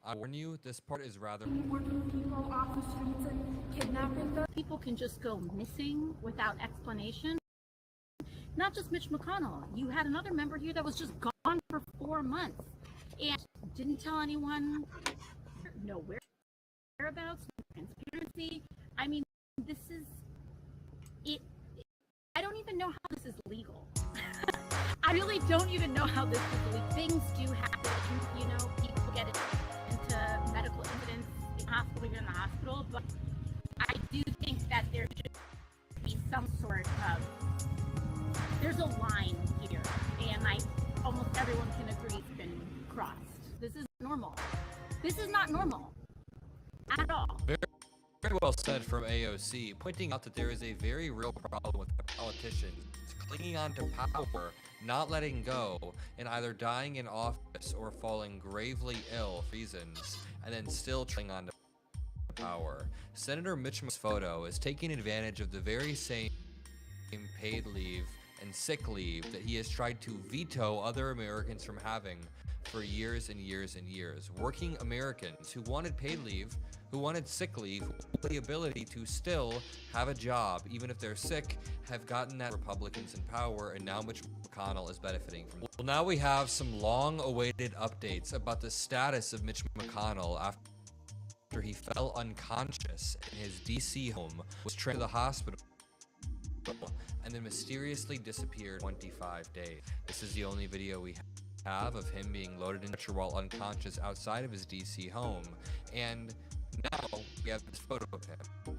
I warn you, this part is rather... Working people off the streets and kidnapping them. People can just go missing without explanation. Not just Mitch McConnell. You had another member here that was just gone for 4 months and didn't tell anyone, no whereabouts, no transparency. I mean, this is it. I don't even know how this is legal. I really don't even know how this is legal. Things do happen, you know, people get into medical incidents in hospital, even in the hospital, but I do think that there should be some sort of, there's a line here, and almost everyone can agree it's been crossed. This is normal. This is not normal at all. Very well said from AOC, pointing out that there is a very real problem with politicians clinging on to power, not letting go, and either dying in office or falling gravely ill for reasons, and then still clinging on to power. Senator Mitch McConnell's photo is taking advantage of the very same paid leave and sick leave that he has tried to veto other Americans from having for years and years and years. Working Americans who wanted paid leave, who wanted sick leave, the ability to still have a job, even if they're sick, have gotten that Republicans in power, and now Mitch McConnell is benefiting from it. Well, now we have some long-awaited updates about the status of Mitch McConnell after he fell unconscious in his DC home, was trained to the hospital, and then mysteriously disappeared 25 days. This is the only video we have of him being loaded in a stretcher while unconscious outside of his DC home, and now we have this photo of him.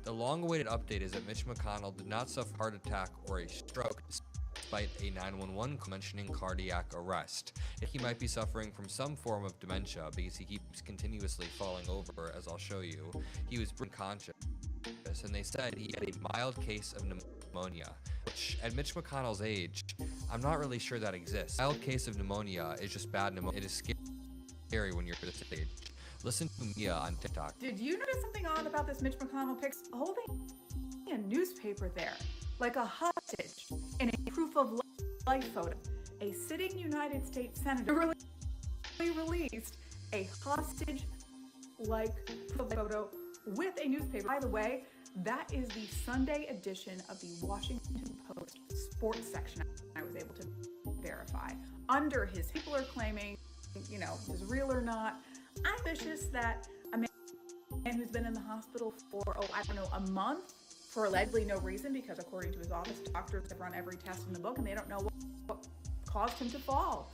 The long-awaited update is that Mitch McConnell did not suffer a heart attack or a stroke despite a 911 call mentioning cardiac arrest. He might be suffering from some form of dementia because he keeps continuously falling over, as I'll show you. He was unconscious, and they said he had a mild case of pneumonia, which at Mitch McConnell's age, I'm not really sure that exists. A mild case of pneumonia is just bad pneumonia. It is scary when you're this age. Listen to Mia on TikTok. Did you notice something odd about this Mitch McConnell pic? Holding a newspaper there, like a hostage, in a proof of life photo. A sitting United States senator released a hostage-like photo with a newspaper. By the way, that is the Sunday edition of the Washington Post sports section I was able to verify. Under his, people are claiming, you know, is real or not. I'm suspicious that a man who's been in the hospital for, I don't know, a month for allegedly no reason, because according to his office, doctors have run every test in the book and they don't know what caused him to fall.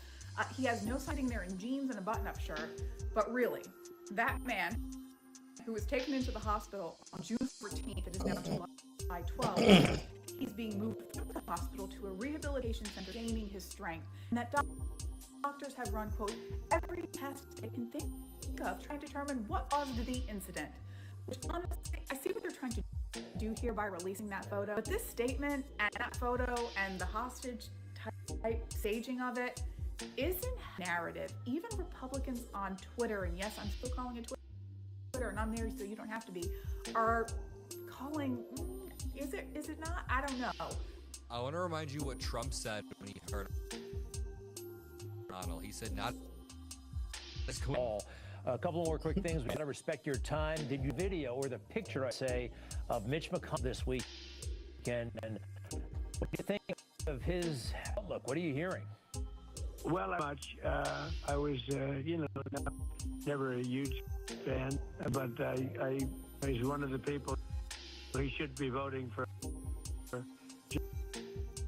He has no sighting there in jeans and a button-up shirt, but really, that man who was taken into the hospital on June 14th, it is now July 12th, he's being moved from the hospital to a rehabilitation center, gaining his strength, and that doctors have run, quote, every test they can think of, trying to determine what caused the incident. Which honestly, I see what they're trying to do here by releasing that photo, but this statement and that photo and the hostage type staging of it isn't narrative. Even Republicans on Twitter, and yes, I'm still calling it Twitter, and I'm there so you don't have to be, are calling, is it not? I don't know. I want to remind you what Trump said when he heard Donald. He said, not this cool. A couple more quick things. We got to respect your time. Did you video or the picture, I say, of Mitch McConnell this weekend? And what do you think of his outlook? What are you hearing? Well, not much. I was, never a huge fan, but I was one of the people he should be voting for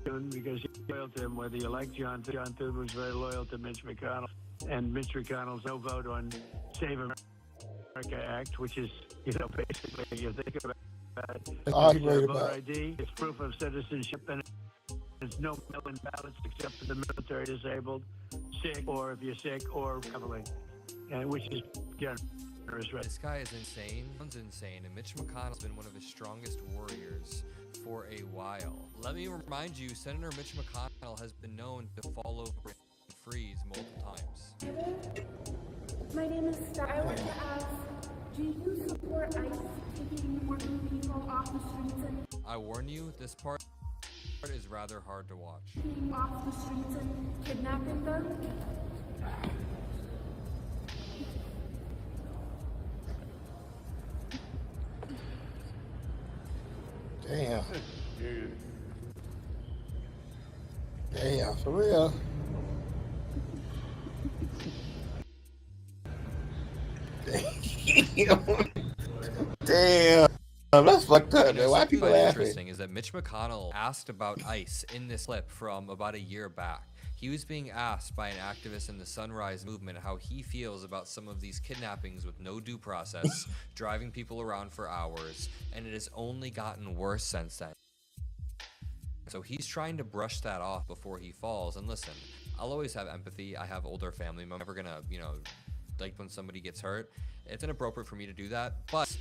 John, because he's loyal to him. Whether you like John Thune was very loyal to Mitch McConnell, and Mitch McConnell's no vote on Save America Act, which is, basically, you think about it, voter ID, it's proof of citizenship, and there's no mail-in ballots except for the military disabled, sick, or if you're sick, or heavily, which is generous. Right? This guy is insane. He's insane, and Mitch McConnell's been one of his strongest warriors for a while. Let me remind you, Senator Mitch McConnell has been known to fall over and freeze multiple times. My name is Star. I want to ask, do you support ICE taking working people off the streets and I warn you, this part is rather hard to watch. Off the streets and kidnapping them? For real. Damn. That's fucked up, man. Why Something people quite laughing? interesting is that Mitch McConnell asked about ICE in this clip from about a year back. He was being asked by an activist in the Sunrise Movement how he feels about some of these kidnappings with no due process, driving people around for hours, and it has only gotten worse since then. So he's trying to brush that off before he falls. And listen, I'll always have empathy. I have older family. I'm never gonna, like when somebody gets hurt, it's inappropriate for me to do that. But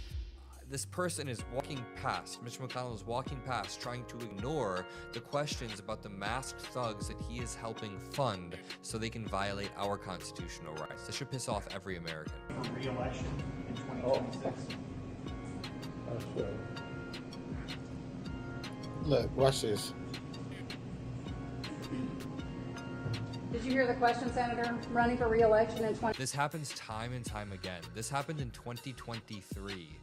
this person is walking past, Mitch McConnell is walking past, trying to ignore the questions about the masked thugs that he is helping fund so they can violate our constitutional rights. This should piss off every American. For re-election in 2026. That's good. Look, watch this. Did you hear the question, Senator? Running for re-election in 20... This happens time and time again. This happened in 2023.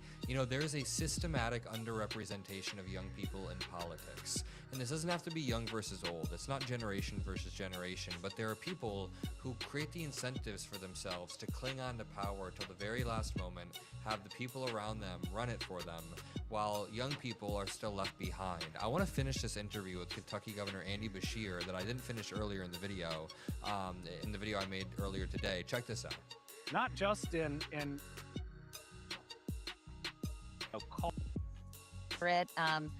There is a systematic underrepresentation of young people in politics. And this doesn't have to be young versus old. It's not generation versus generation, but there are people who create the incentives for themselves to cling on to power till the very last moment, have the people around them run it for them, while young people are still left behind. I want to finish this interview with Kentucky Governor Andy Beshear that I didn't finish earlier in the video, I made earlier today. Check this out. Not just in Britt, I'm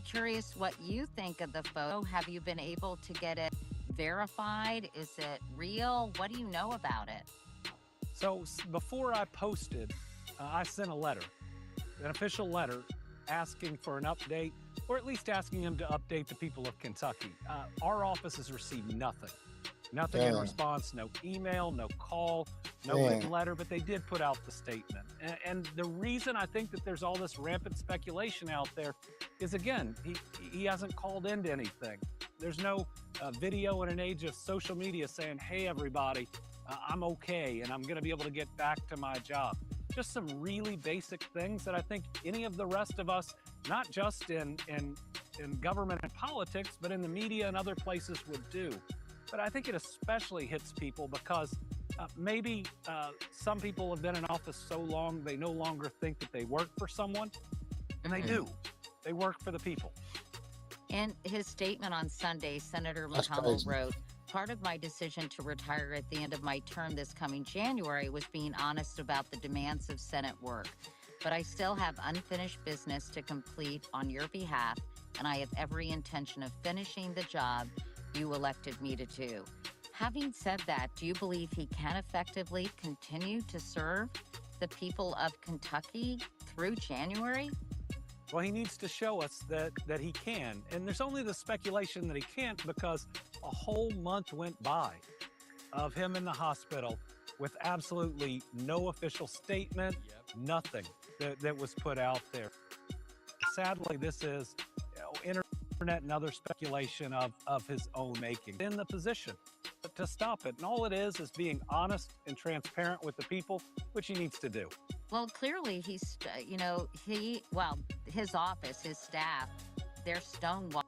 curious what you think of the photo. Have you been able to get it verified? Is it real? What do you know about it? So before I posted, I sent a letter, an official letter, asking for an update, or at least asking him to update the people of Kentucky. Our office has received nothing. Nothing in response, no email, no call, no written letter, but they did put out the statement. And the reason I think that there's all this rampant speculation out there is, again, he hasn't called into anything. There's no video in an age of social media saying, hey, everybody, I'm okay, and I'm going to be able to get back to my job. Just some really basic things that I think any of the rest of us, not just in government and politics, but in the media and other places would do. But I think it especially hits people because maybe some people have been in office so long they no longer think that they work for someone, and they do. They work for the people. In his statement on Sunday, Senator McConnell wrote, "Part of my decision to retire at the end of my term this coming January was being honest about the demands of Senate work. But I still have unfinished business to complete on your behalf, and I have every intention of finishing the job you elected me to do." Having said that, do you believe he can effectively continue to serve the people of Kentucky through January? Well, he needs to show us that he can. And there's only the speculation that he can't because a whole month went by of him in the hospital with absolutely no official statement, nothing that was put out there. Sadly, this is internet and other speculation of his own making. In the position to stop it. And all it is being honest and transparent with the people, which he needs to do. Well, clearly he's, his office, his staff, they're stonewalling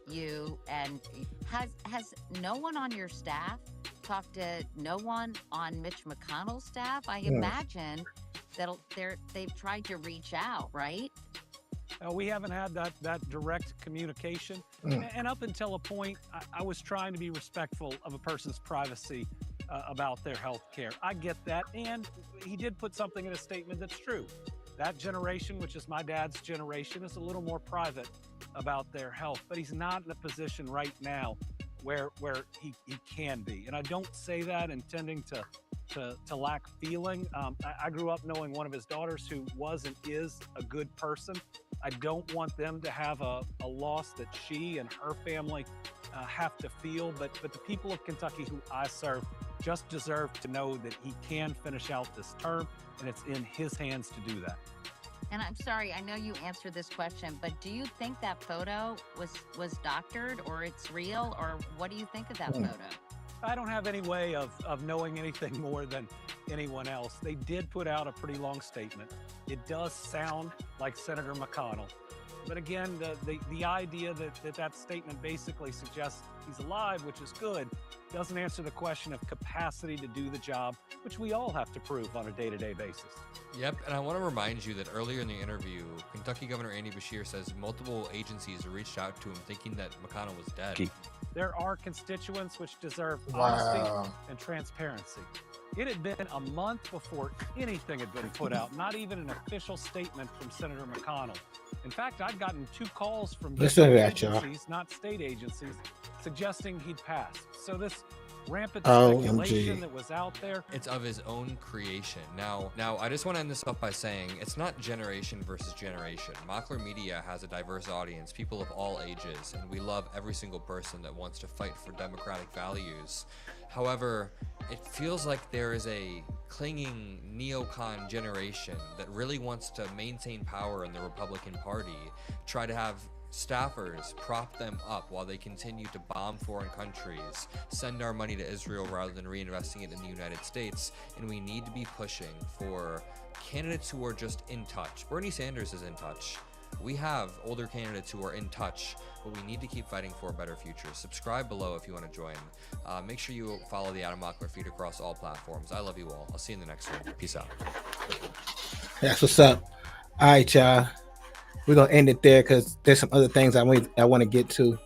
you. And has no one on your staff talked to no one on Mitch McConnell's staff? I imagine that they've tried to reach out, right? We haven't had that direct communication. And up until a point, I was trying to be respectful of a person's privacy about their health care. I get that. And he did put something in a statement that's true. That generation, which is my dad's generation, is a little more private about their health. But he's not in a position right now where he can be. And I don't say that intending to lack feeling. I grew up knowing one of his daughters who was and is a good person. I don't want them to have a loss that she and her family have to feel, but the people of Kentucky who I serve just deserve to know that he can finish out this term, and it's in his hands to do that. And I'm sorry, I know you answered this question, but do you think that photo was doctored, or it's real, or what do you think of that photo? I don't have any way of knowing anything more than anyone else. They did put out a pretty long statement. It does sound like Senator McConnell. But again, the idea that statement basically suggests he's alive, which is good, doesn't answer the question of capacity to do the job, which we all have to prove on a day-to-day basis. Yep, and I want to remind you that earlier in the interview, Kentucky Governor Andy Beshear says multiple agencies reached out to him thinking that McConnell was dead. There are constituents which deserve Wow. honesty and transparency. It had been a month before anything had been put out, not even an official statement from Senator McConnell. In fact, I'd gotten 2 calls from Listen to different that, y'all. agencies, not state agencies, suggesting he'd passed. So this rampant OMG. speculation that was out there. It's of his own creation. Now, I just want to end this up by saying it's not generation versus generation. Mockler Media has a diverse audience, people of all ages, and we love every single person that wants to fight for democratic values. However, it feels like there is a clinging neocon generation that really wants to maintain power in the Republican Party, try to have staffers prop them up while they continue to bomb foreign countries, send our money to Israel rather than reinvesting it in the United States, and we need to be pushing for candidates who are just in touch. Bernie Sanders is in touch. We have older candidates who are in touch, but we need to keep fighting for a better future. Subscribe below if you want to join. Make sure you follow the Adam Mockler feed across all platforms. I love you all. I'll see you in the next one. Peace out. That's what's up. All right, y'all. We're gonna end it there because there's some other things I want to get to.